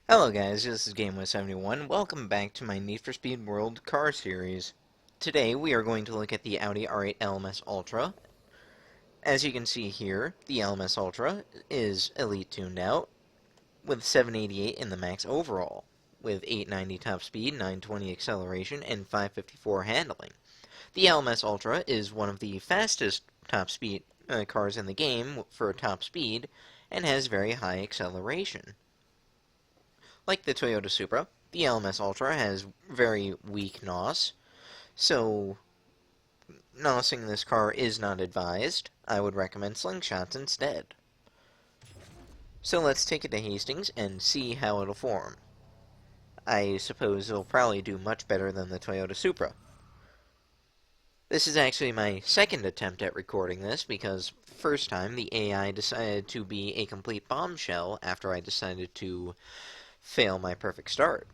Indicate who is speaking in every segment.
Speaker 1: Hello guys, this is GameWith71. Welcome back to my Need for Speed World car series. Today we are going to look at the Audi R8 LMS Ultra. As you can see here, the LMS Ultra is Elite tuned out, with 788 in the max overall, with 890 top speed, 920 acceleration, and 554 handling. The LMS Ultra is one of the fastest top speed cars in the game for top speed, and has very high acceleration. Like the Toyota Supra, the LMS Ultra has very weak NOS, so NOSing this car is not advised. I would recommend slingshots instead. So let's take it to Hastings and see how it'll form. I suppose it'll probably do much better than the Toyota Supra. This is actually my second attempt at recording this, because first time the AI decided to be a complete bombshell after I decided to fail my perfect start.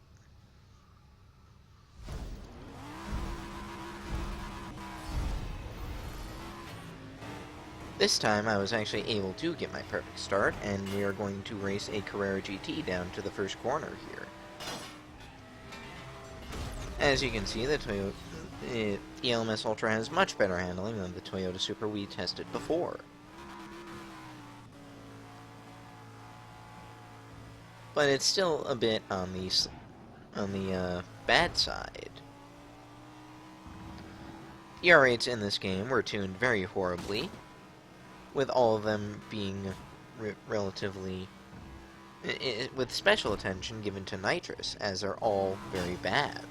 Speaker 1: This time I was actually able to get my perfect start, and we are going to race a Carrera GT down to the first corner here. As you can see, the LMS Ultra has much better handling than the Toyota Supra we tested before. But it's still a bit on the bad side. The R8s in this game were tuned very horribly, with all of them being relatively with special attention given to nitrous, as they're all very bad.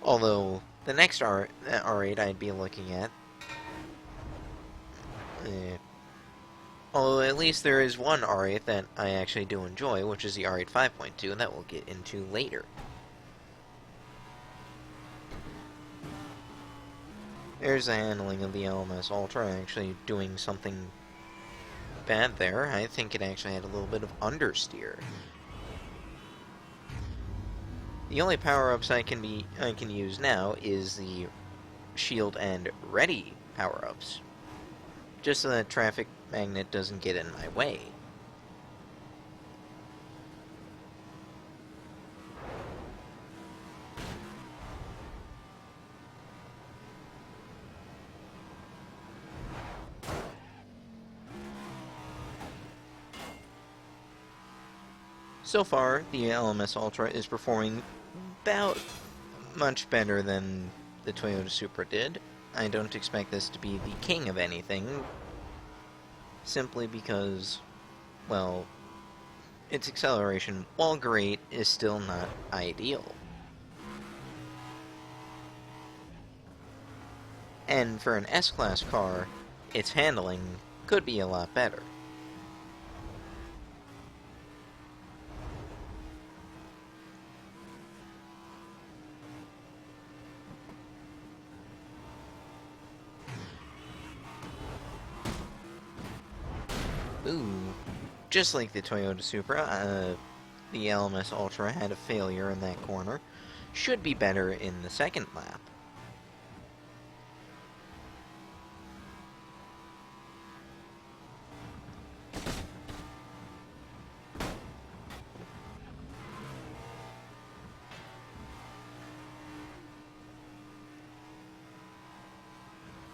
Speaker 1: Although the next R8 I'd be looking at, although at least there is one R8 that I actually do enjoy, which is the R8 5.2, that we'll get into later. There's the handling of the LMS Ultra actually doing something bad there. I think it actually had a little bit of understeer. The only power-ups I can use now is the shield and ready power-ups, just so that traffic magnet doesn't get in my way. So far, the LMS Ultra is performing about much better than the Toyota Supra did. I don't expect this to be the king of anything, simply because, well, its acceleration, while great, is still not ideal. And for an S-Class car, its handling could be a lot better. Ooh, just like the Toyota Supra, the LMS Ultra had a failure in that corner. Should be better in the second lap.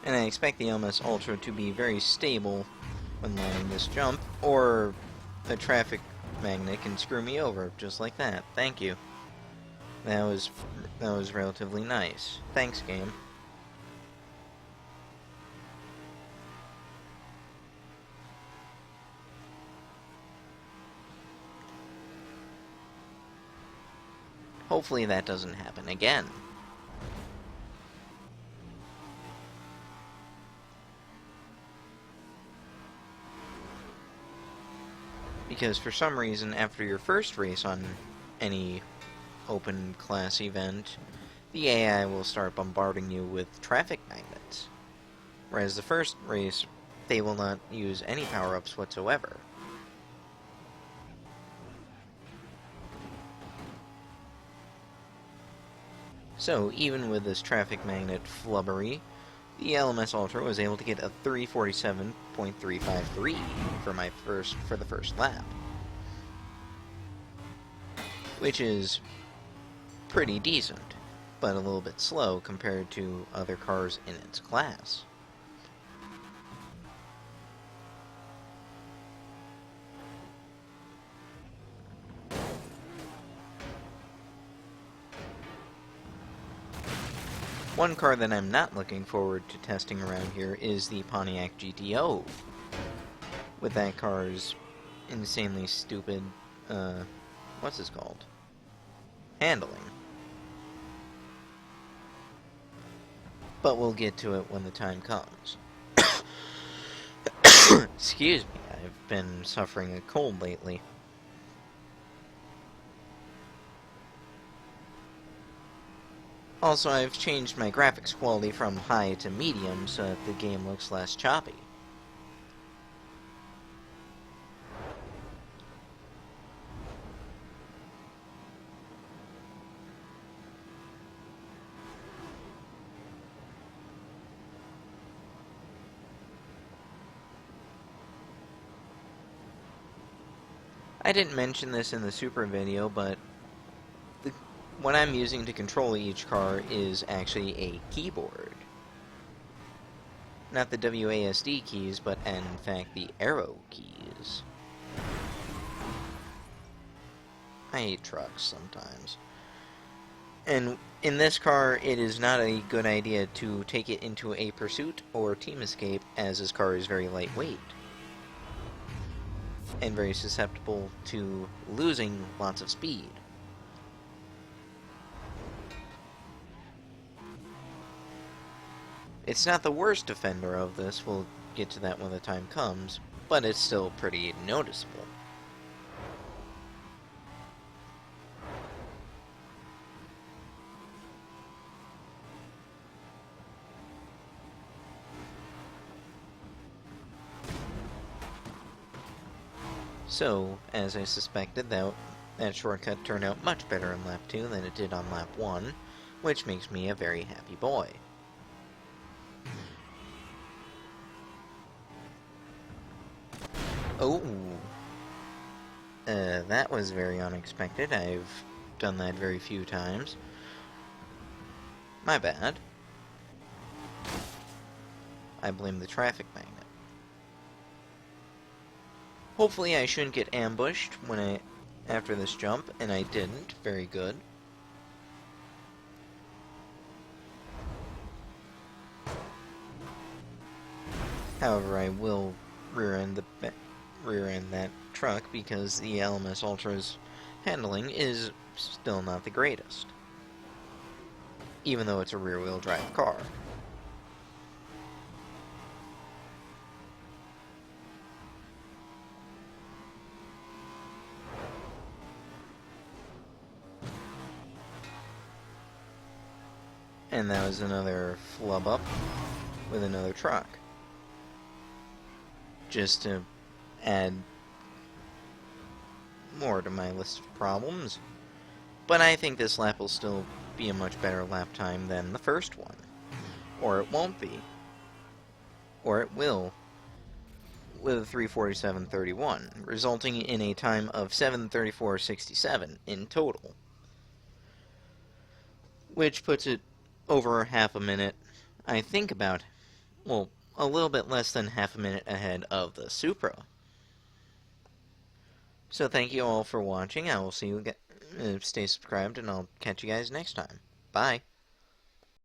Speaker 1: And I expect the LMS Ultra to be very stable when landing this jump, or a traffic magnet can screw me over, just like that. Thank you. That was relatively nice. Thanks, game. Hopefully that doesn't happen again. Because for some reason, after your first race on any open class event, the AI will start bombarding you with traffic magnets. Whereas the first race, they will not use any power-ups whatsoever. So, even with this traffic magnet flubbery, the LMS Ultra was able to get a 347.353 for the first lap. which is pretty decent, but a little bit slow compared to other cars in its class. One car that I'm not looking forward to testing around here is the Pontiac GTO. With that car's insanely stupid, what's this called? Handling. But we'll get to it when the time comes. Excuse me, I've been suffering a cold lately. Also, I've changed my graphics quality from high to medium so that the game looks less choppy. I didn't mention this in the Super video, but what I'm using to control each car is actually a keyboard. Not the WASD keys, but in fact the arrow keys. I hate trucks sometimes. And in this car, it is not a good idea to take it into a pursuit or team escape, as this car is very lightweight and very susceptible to losing lots of speed. It's not the worst offender of this, we'll get to that when the time comes, but it's still pretty noticeable. So, as I suspected, that shortcut turned out much better in lap 2 than it did on lap 1, which makes me a very happy boy. Oh, that was very unexpected. I've done that very few times. My bad. I blame the traffic magnet. Hopefully I shouldn't get ambushed after this jump, and I didn't. Very good. However, I will rear-end that truck because the LMS Ultra's handling is still not the greatest, even though it's a rear-wheel drive car. And that was another flub up with another truck. Just to add more to my list of problems. But I think this lap will still be a much better lap time than the first one. Or it won't be. Or it will. With a 3:47.31, resulting in a time of 7:34.67 in total. Which puts it over half a minute, I think about, well, a little bit less than half a minute ahead of the Supra. So thank you all for watching. I will see you again. Stay subscribed, and I'll catch you guys next time. Bye.